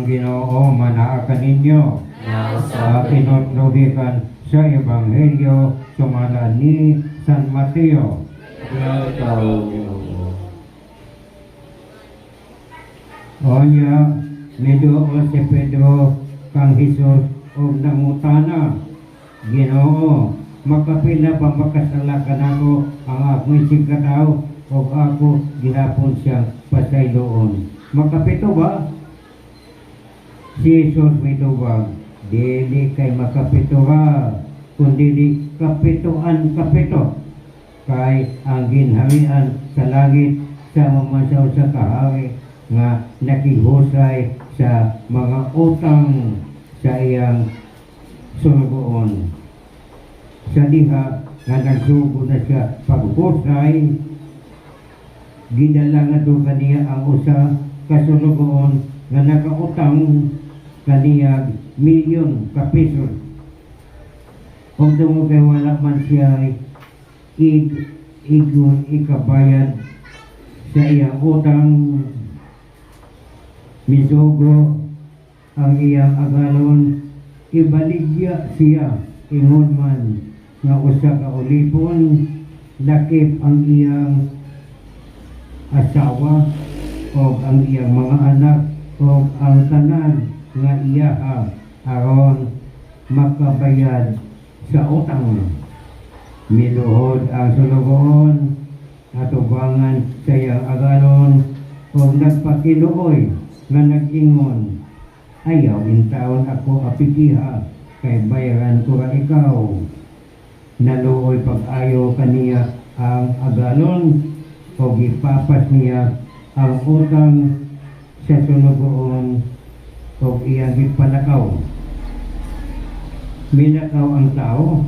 Ginoo manaakan ninyo sa kinutlubikan sa Ebanghelyo sumala ni San Mateo. Onya, miduol si Pedro kang Hesus og nangutana, Ginoo, makapila pa makasalakan ako ang akong sigkataw o ako gihapon siya pasayloon. Makapito ba? Si Jesus mitubag, dili kay makapito ka, kundi kapitoan kapito. Kay ang ginharian sa langit sa mamasaw sa kahari nga nakihusay sa mga utang sa iyang sulugoon. Sa diha nga nagsugo na siya paghusay, gidala nga doon kaniya ang usa kasulugoon nga nakautang kaniya milyon ka piso. Kung dumugay wala man siya ikabayad sa iyang utang, misugo ang iyang agalon, ibaligya siya ingon man nga usa ka ulipon, lakip ang iyang asawa o ang iyang mga anak o ang tanan nga iyaha aron makabayad sa utang. Miluhod ang sulugoon atubangan sa iyang agalon o nagpakiluoy nga nag-ingon, ayaw in taon ako apikiha kay bayaran ko ra ikaw. Naluoy pag-ayo kaniya ang agalon o gipapas niya ang utang sa sulugoon o iyang gipalakaw. Minakaw ang tao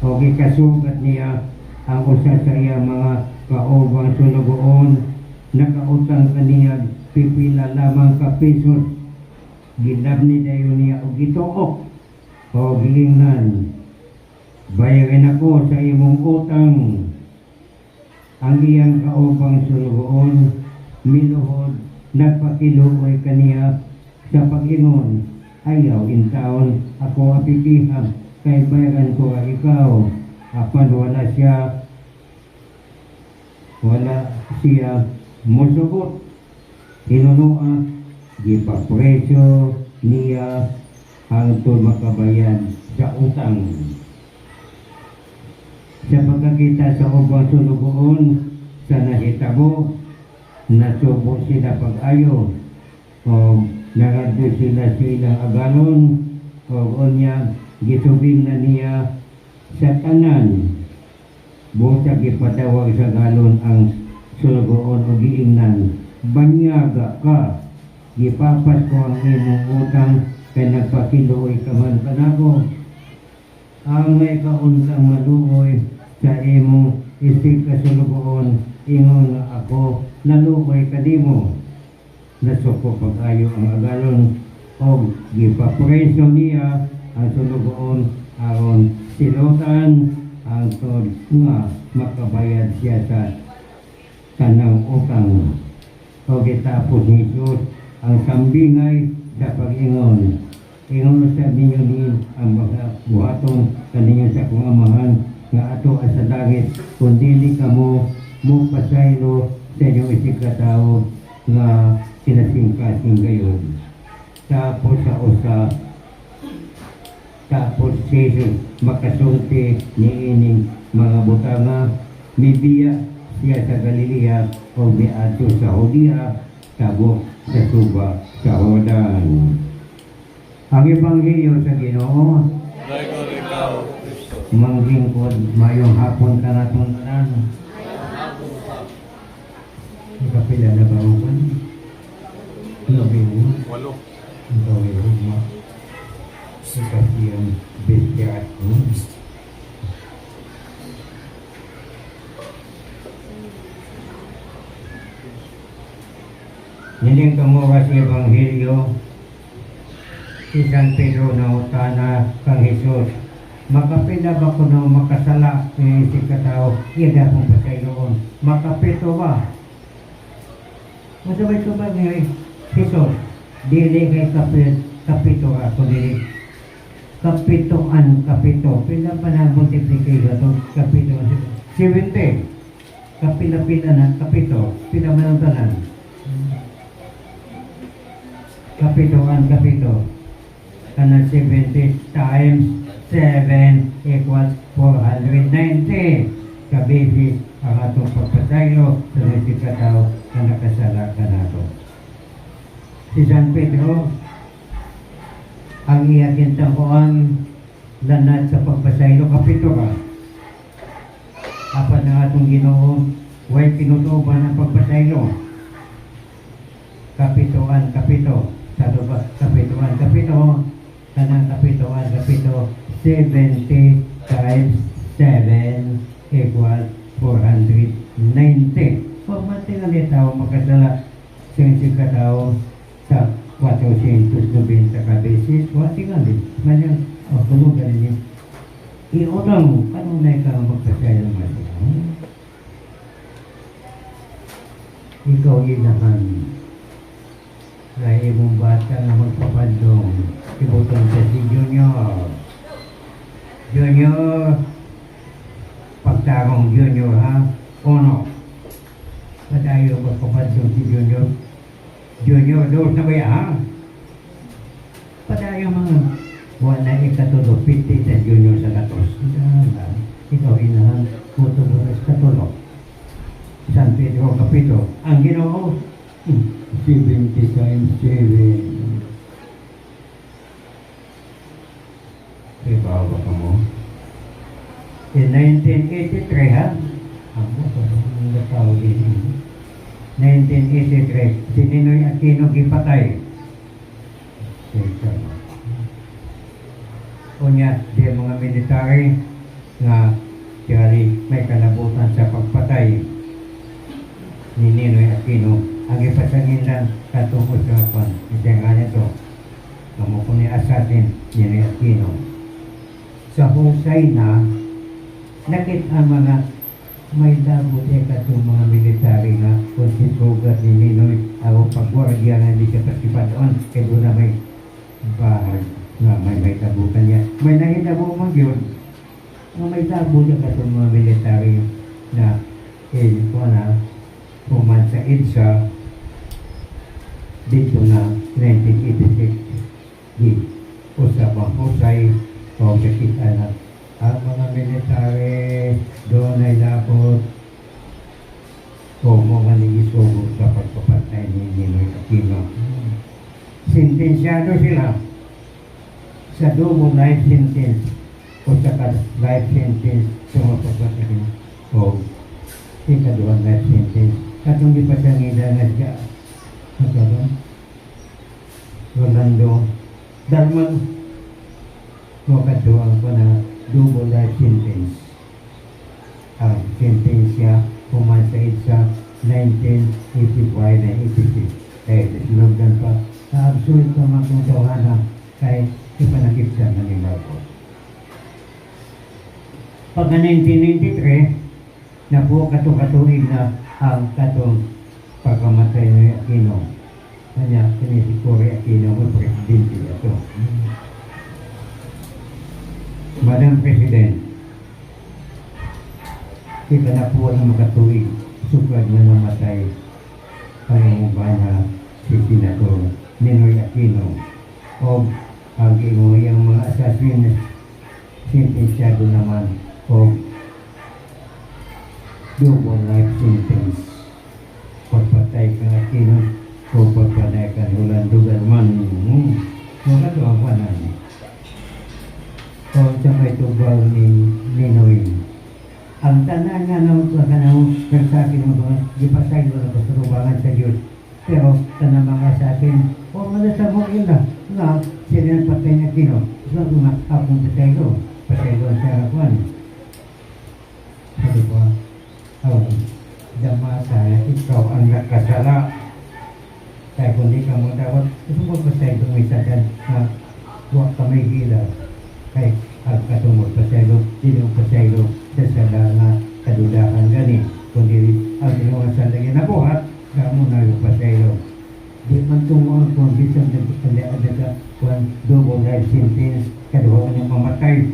o gikasugat niya ang usa sa iyang mga kaubang sulugoon, nakautang kaniya pipila lamang ka pisos. Ginabni dayon niya og gituok o giingnan, bayarin ako sa imong utang. Ang iyang kaubang sulugoon miluhod, nagpakiluoy kaniya sa pag-ingon, ayaw in taon ako apikiha kay bayaran ko ikaw. Apan wala siya musugot, hinunua, gipapresyo niya hangtod makabayad sa utang. Sa pagkakita sa ubang sulugoon sa nahitabo, nasubo sila pag-ayo o nagadto sila sa ilang agalon o unya gitubing na niya sa tanan. Buta gipadawag sa galon ang sulugoon o giingnan, banyaga ka, gipapas ko ang imong utang kay nagpakiluoy ka man kanako. Ang may kauntang maluoy sa imong isig kasulugoon, ingon nga ako naluoy kanimo. Nasuko pag-ayo ang agalon o gipapreso niya ang sulugoon aron silotan ang tod nga makabayad siya sa tanang utang. O gitapos ni Jesus ang sambingay sa pag-ingon, ingon sa ninyo din ang mga buhaton kaninyo sa kong amahan nga ato sa langit, kundi kamo mo pasaylo sa inyong isikataw nga sinasingkasing gayon. Tapos sa usa, tapos Jesus makasulti ni ining mga butanga, mibiya siya sa Galilea o miadto sa Judea, tabok sa suba sa Jordan. Ang Ebanghelyo sa Ginoo. Manglingkod mayong hapon ka naton tanan. Kapila na ba ako? Walo. Ito ay rumah. Sekasian bestiat. Nining tumuwa sa Ebanghelyo si San Pedro na utana kang Jesus, makapila ba ko na makasala si katao, iya akong pasayloon, makapito ba? Masabay-sabay ni Jesus, Dili kay kapito ako dili. Kapitoan kapito. Pila pa na multiplicate ito. Kapito. 70. Kapila-pila na kapito. Pila man ang tanan. Kapitoan kapito. Kanan 70 times 7 equals 490. Kabisi ang atong pagpasaylo sa nagsikataw na nakasala ka nato. Si San Pedro, ang iyakin tangkuan lanad sa pagpasaylo kapito ka. Apat na atong Ginoo, way pinutuban ang pagpasaylo. Kapitoan kapito. Sato ba? Kapitoan kapito. Kanang kapitoan kapito. 70 times 7 equals 490. Kung matingali tao makasala siyang katao sa 490 kabesis, matingali. Manyang, tulugan niyo. Iunang, kanunay ka magkasaya naman. Ikaw inahan. Kaya mong bata na magpapadong. Ibutong sa si Junior. Junior, pagtarong Junior ha, ono. Padayo magpapadong si Junior. Junior, doon na ba ha? Padayo mga wala ikatulog, 50 sa Junior sa katos. Ikaw inahan, puto mo sa katulog. San Pedro Kapito, ang Ginoo, 70 times 7. Ibawa ka mo. In 1983 ha? Ako, parang tao din. 1983, si Ninoy Aquino gipatay. Kunya, di mga military nga tiyari may kalabutan sa pagpatay ni Ninoy Aquino. Ang ipasangin lang katungkol sa kwan. Ito nga nito. Kamu ko ni assassin Ninoy Aquino. Sa husay na, nakita mga may labot katong mga military nga kung sisugat ni Ninoy ako pagwardya nga hindi siya pasipa doon. Kaya doon na may bahay nga may tabukan niya. May nahitabo mo yun. May tabo niya katong mga military na puman sa EDSA dito na 1986 di usapang husay o kakita na ang mga military doon ay dapat o mga nag-isugod sa pagpapatay ni Ninoy Aquino. Sentensyado sila sa double life sentence o sa life sentence sa mga pagpapatay o ikaduang life sentence. Katong di pa siya ngilangan siya. Matulong. Rolando. Dalman. Makaduang ko na double life sentence. Ang sentence siya pumansahid sa 1985 na 86. Kaya sinugdan pa. Sa absurd ka magkutawahan na kay ipanagip siya na ni Marcos. Pagka 1993, nabuo katuig na ang katong pagkamatay ni Aquino. Kanya, si Cory Aquino mo presidente ito. Madam President, kita na po ang makatuig sukad na namatay pangungubahan na si Senator Ninoy Aquino o ang yung mga assassin sentensyado naman o double life sentence. Pagpatay ka Aquino o pagpatay ka Rolando Garman. Wala ito ang panan. O sa may tubaw ni Ninoy. Ang tanan nga ng nagsakin mo ba, ipasay mo na sa rubangan sa Diyos. Pero tanang mga sa akin, o malasa mo ila, nga sila patay na Aquino. So nga akong pasaylo sa harapan. Sabi ko, damasa, ikaw ang nakasala. Kaya kung di ka mo dapat, ito mo pasaylo may sadan na huwag ka may gila. Kaya ang katungod pasaylo, hindi mo pasaylo sa sala na kadudahan gani. Kung di ang inuwan sa lagi na buhat, kaya mo na yung pasaylo. Di man tumuang kung bisan nagkakala kung double life sentence, kaduha niya mamatay,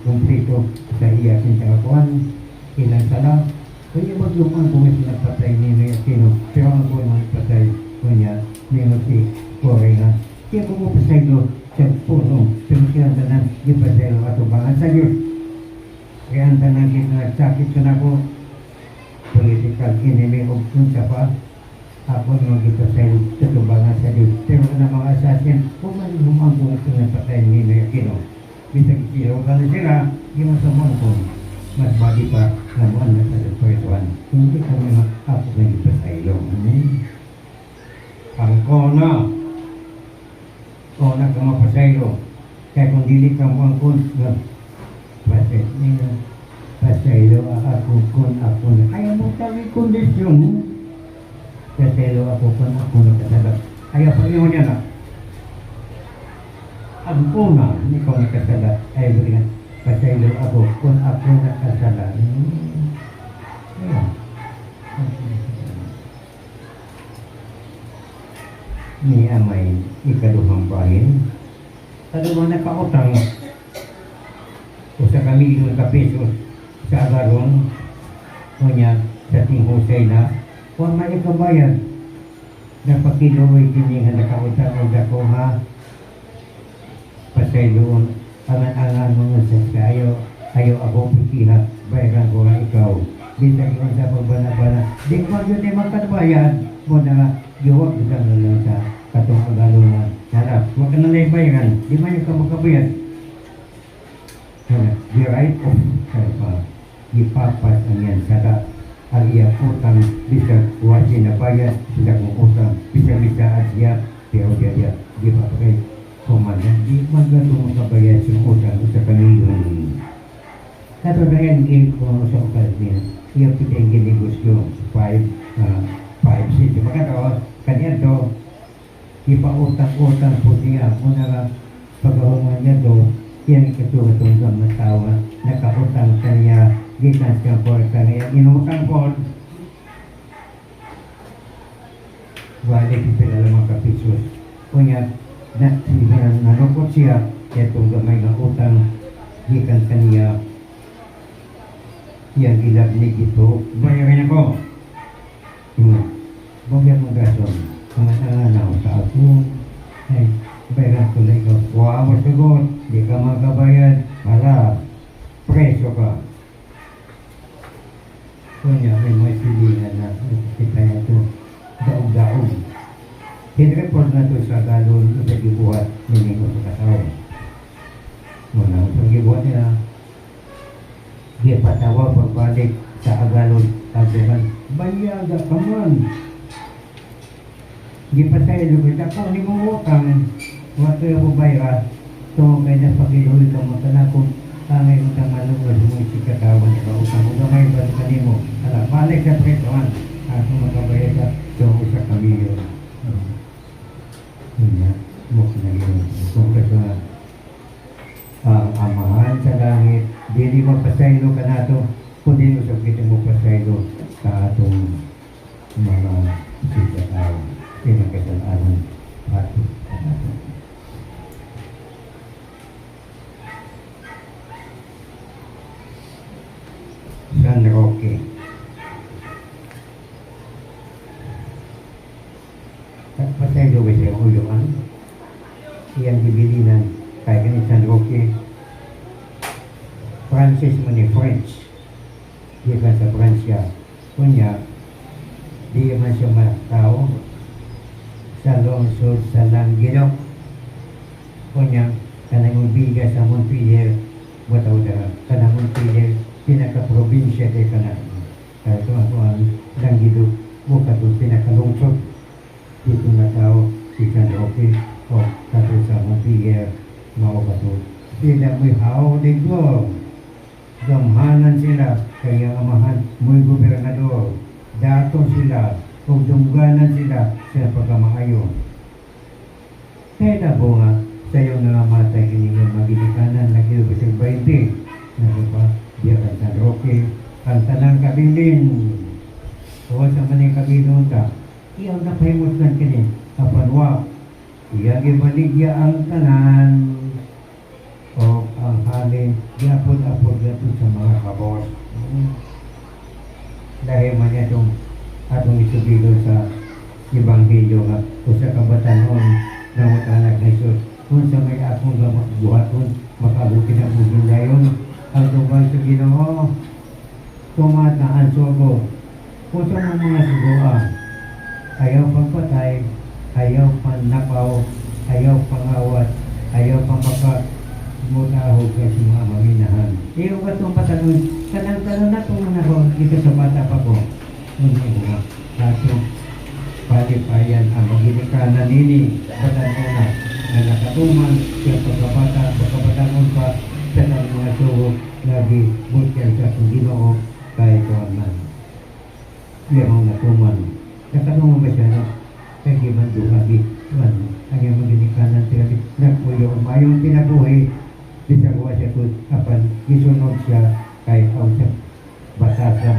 kumplito sa iya kinakakuan, ilang sala. Kung yung maglumaan kung may sinapatay ni Noy Aquino, pero ang kung magpatay ko niya, ni si Corey nga. Kaya kung mapasay ko sa puno, pero kaya tanan, di pa sa iyo atubangan sa Diyos. Kaya ang tanan nagsakit ka na ko, political enemy of kung sa pa, ako nang magipasay sa tubangan sa Diyos. Pero na mga assassin, kung man lumang kung ito na patay ni Noy Aquino, bisag sila, kung ano sila, di mo sa mga kung mas badi pa namuan na sa Panginoon. Hindi kami ako na ipasaylo. Ang kona ka mapasaylo. Kaya kung dili ka mo ang kun, pasaylo ako kun ako na. Ayaw mo kami kondisyon. Pasaylo ako kun ako na kasalat. Ayaw pa niyo niya na. Ang kuna, ikaw na kasalat. Ayaw mo rin pasaylo ako kun ako na kasalat. Ni amay ikaduhang bahin. Kaduhang nakautang o sa kami ilang kapesos sa agaron o niya sa Ting Jose na kung may ikabayan napakiloy kini nga nakautang o dako ha pasayloon angan-angan mga sa ayaw ako pikihat bayaran ko nga ikaw bisag ko sa pagbana-bana di ko yun ay magkatabayan mo na giwag ka na lang sa katong agalungan harap huwag ka na lang bayaran di man yung ka magkabayan di right of ipapas ang yan sada ang iya utang bisag wajin na bayan sila kong utang bisa-bisa at siya pero dia di pa kay kumanda di maggatong makabayan sa utang sa kanilong kato na yan kung sa ukas niya iya kita yung ginegosyo 5-6 magkatawa kanya to ipautang-utang po niya muna ka pagkahuman niya to yan ikatulong ng tawa nakautang kanya gikan siya po kanya inutang po wali pipila lamang kapisos kunya nanukot siya itong gamay ng utang gikan kanya yang ilabnig ito bayarin ako bagyan mong gason pangatanganaw sa ako ay bayaran ko lang ikaw wow masagot di ka magkabayad hala preso ka kunya may mga silingan na kita ito daog-daog hinreport na ito sa galon sa gibuhat niling ko sa katao muna sa gibuhat nila di patawa pagbalik sa agalon aduhan bayaga ka man di patay lumit ako ni mo utang wato yung bayra so kaya na pakilulit ang matanakong tangay utang malungod mo isikatawan sa utang mo gamay ba sa kanimo ala balik sa presohan ako makabayad ka so sa kamiyo mo na yun kung kasi ang amahan sa langit dili mo pasaylo ka na ito kundi mo sa kita mo pasaylo sa atong mga sitataw pinagkasalanan pati sa natin San Roque pasaylo ba siya uyuan iyang dibilinan kaya ganit San Roque Francis mo ni French di ka sa Francia kunya di man siya matao sa lungsod sa Languedoc kunya kanang biga sa Montpellier wataw na kanang Montpellier pinaka-probinsya de kanang kaya ito ang Languedoc buka ito pinaka-lungsod dito na tao si San Roque o kato sa Montpellier mao kato sila mo'y hao ligdo gamhanan sila kaya amahan mo'y gobernador dato sila o dungganan sila sa pagkamaayo kaya na po nga sayo na matay kiningang magigikanan na kilobisig 20 na pa diyan San Roque ang tanang kabilin o sa maning kabilon ka iyaw na pahimusgan kini kapanwa iyang ibaligya ang tanan o ang halin diapod-apod yato sa mga kabos dahil man itong atong isubilo sa Ebanghelyo nga kung sa kabatanon na matanak na Isus kung sa may akong buhaton makabuti na bugin dayon ang tungkol sa Ginoo tumat na ansogo kung sa mga suguan ayaw pagpatay ayaw panakaw ayaw pangawat ayaw pangmutahog sa mga maminahan iyo ba itong patanon kanang-tanon na itong mga ko dito sa bata pa ko mga atong palipayan ang maginikanan nini patanon na nakatuman yung pagkabatanon pa sa mga sugo lagi bukyan sa itong Ginoo kahit man yung natuman nakatuman ba siya na kaya man duhagi man ang yung maginikanan sila nagpuyo mayong pinabuhi bisa ko siya kung apan isunod siya kahit ang sa batasan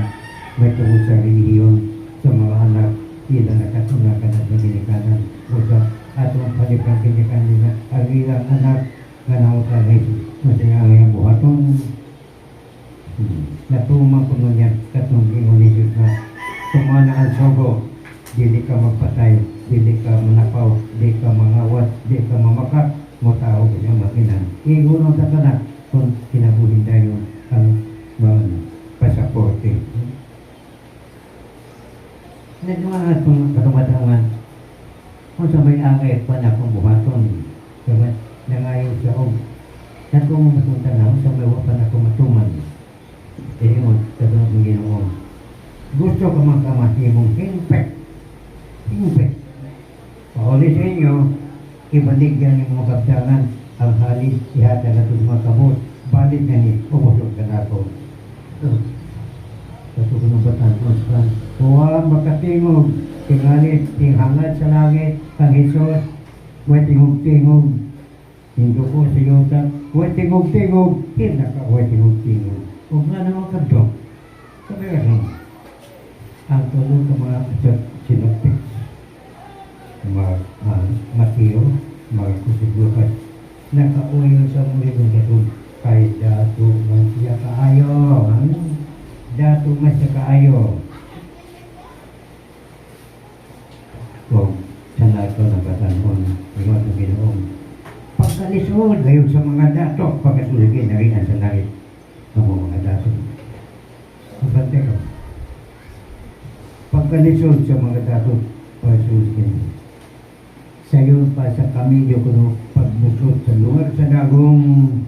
may tungkol sa relihiyon sa mga anak ilang nakatunakan at maginikanan o sa atong palipang kinikanan na ang ilang anak nga nautan ay masaya ang iyang buhaton natumang ko nun yan katong ingon ni Diyos na tumana ang sogo dili ka magpatay dili ka manapaw dili ka mangawat dili ka mamakat mo tao ko siyang makinan igunong sa kanak kung kinabuhin tayo ang pasaporte nagmahat kung katumatangan kung sa may angay pa na kung buhaton diba nangayon sa og at kung matunta na sa may wapan ako matuman ingon sa tunod ng Ginoo gusto ka magkamahimong hinpek pauli sa inyo ibaligyan ng mga kabdangan ang halis ihata na ito mga kabot balik na ni ubusog ka na ako sa sukunong batan huwag makatingog tingalit tinghangad sa langit ang Hesus huwag tingog-tingog hindi ko sa yuta huwag tingog-tingog hinaka huwag tingog-tingog huwag nga naman kadok sabi ka rin ang tulong ng mga sinoptik Mateo, Marcos, nakauyo sa muli ng gatong kahit dato man siya kaayo dato man siya kaayo kung sanay ko na batanon iwan ng Ginoong pagkalisod ngayon sa mga dato pagkasulagin na rin ang sanay ng mga dato pagkante ko pagkalisod sa mga dato pagkasulagin sayo pa sa kamilyo kuno paglusot sa lugar sa dagong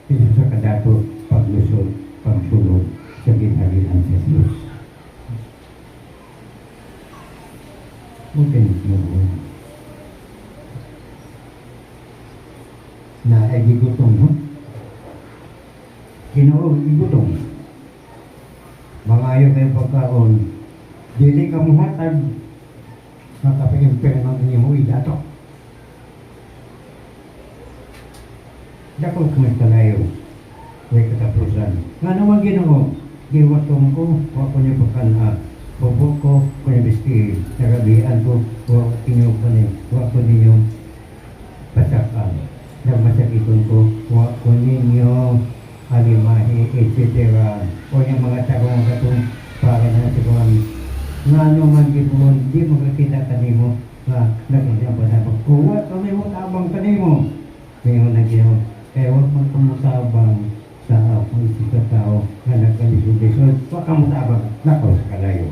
isa sa kadato paglusot pagsulod sa ginhagian sa Diyos mungkin mo na ay gigutong mo Ginoo gigutong mga ayaw kayo pagkaon dili ka muhatag makapag-imper ng inyong dato. Dako kung kalayo, may katapusan. Nga naman Ginoo, giwatong ko, huwag ko niyo pagkana, bubok ko, kunya biski, nagabihan ko, huwag inyo ko niyo, huwag ko ninyo pasakan. Nagmasakiton ko, huwag ko ninyo alimahi, etc. O yung mga tarong katong para na siguan nga naman gipon, di magkakita kanimo nga nagkita ba na pagkuwat kami mo tabang kanimo ngayon na Ginoo kaya huwag mong kumutabang sa akong isip tao nga nagkalisod-lisod huwag kang mutabang nakaw sa kalayo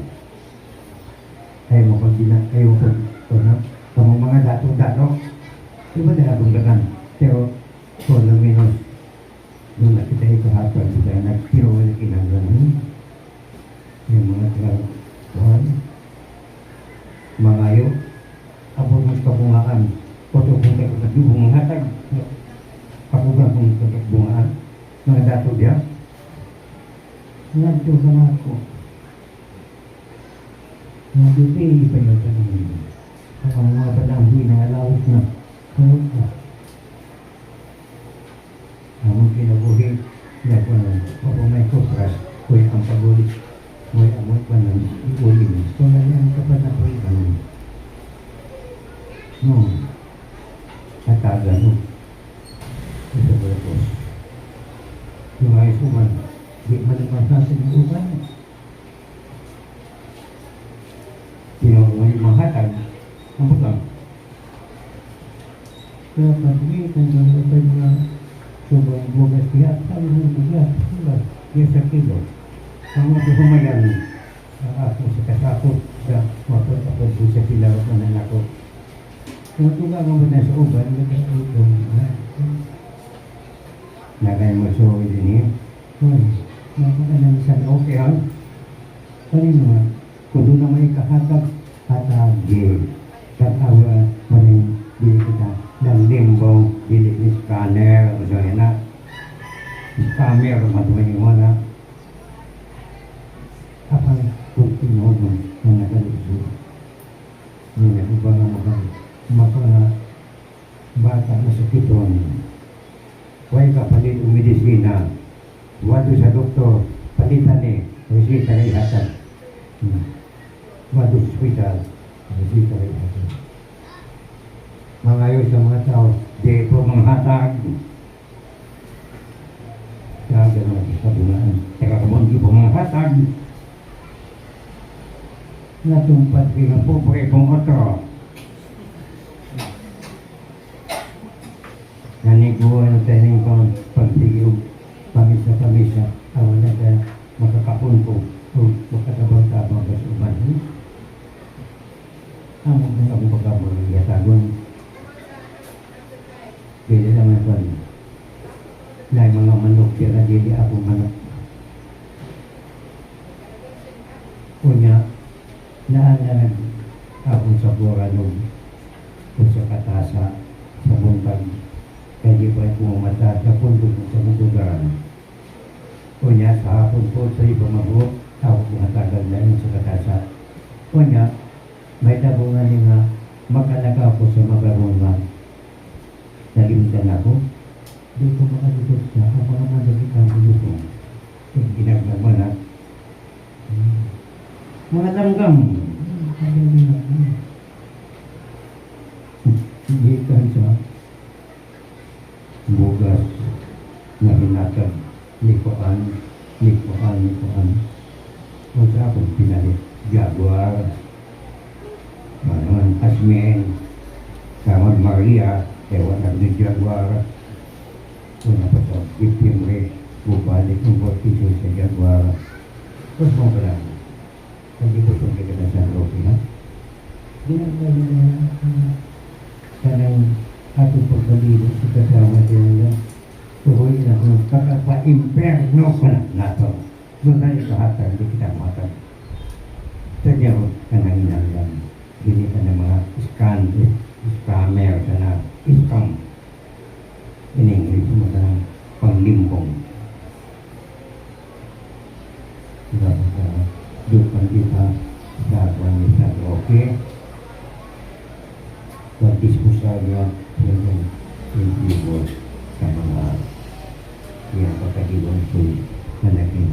kaya mo pag kayo ko na kamong mga dato-dato di ba na akong gagan pero kung luminos nung nakita ito hapon sila nagtiro na kinaganon yung mga tao mangayo abot ng kabungaan koto kung kayo nagbubungang hatag kapugang kung kagbungaan mga dato diya nagdo ka na ako nagdupi pa yun ka naman ang mga panahon na alawit na kamot na among kinabuhi na kung ako may kupras kuya ang pagulit may amot pa ng iuling. So, nangyang kapag na po hatagan mo. Ito pala po. Yung ayos mo man, di man naman sa sinubukan. Tinawag yung mga hatag, ang butang. Kaya pag-ibig, kung tayo mga sobrang bugas kaya, sabi mo bugas, kaya sa kilo. Ang mga humayan, ako sa kasakot, sa wakot ako sa pilaw at manan ako. Kung tuga mo ba na sa uban, nagay mo so din niya. Nakakanan sa okay ha? Parin mo, kung doon naman ikahatag, hatag, katawa, maling dili kita, ng limbong, dili ni scanner, o so yan na. Scammer, matuwa yung mga kapag kung tinogong na nagaluso. Yun ang iba nga mga bata na sakiton. Huwag ka palit umidisina. Wado sa doktor, palitan resita kay hatag. Wado sa hospital, resita kay hatag. Mangayo sa mga tao, di po mga hatag. Kaya gano'n sa bungaan. Teka kamundi po mga hatag. Natumpat dengan pobre kong otro. Naniguan sa inyong pagtigil pamisa-pamisa awan na ka makakapun ko o makatabang-tabang sa uban. Among na akong pagkabang ng yatagon. Kaya naman ko na mga manok kaya dili akong manok. Kunya naanan akong sa Boralog kung sa Katasa sa Buntag kaya di ba pumamata sa punto sa Mutugaran kunya sa hapon po sa Ibamago ako kumatagal na yun sa Katasa kunya may tabungan niya nga magkalaga ako sa Magarungan nalimtan ako di ko makaligot siya ako nga malagit ang bulutong ginaglaman na mga langgam. Hindi ka sa bugas na hinatag likuan. O sa akong pinalit. Jaguar. Manuan Asmen. Samad Maria. Ewan ang di Jaguar. Una pa sa Gipim Re. Bubalik ng portisyo sa Jaguar. Tapos mo ka lang. Hindi ko itong kita sa Rocky, ha? Ginagawa na kanang atong pagkalibo sa kasama din nila. Tuhoy na kung kakapa-imperno ko na nato. Doon tayo kahatag, hindi kita matag. Tadya ko kanang inanggan. Hindi ka ng mga scammer ka na scam. In-English mo ka ng panglimpong. Diba ka dupan kita dapat kita okay dan diskusinya dengan ibu sa mga yang pagkadiwan po na naging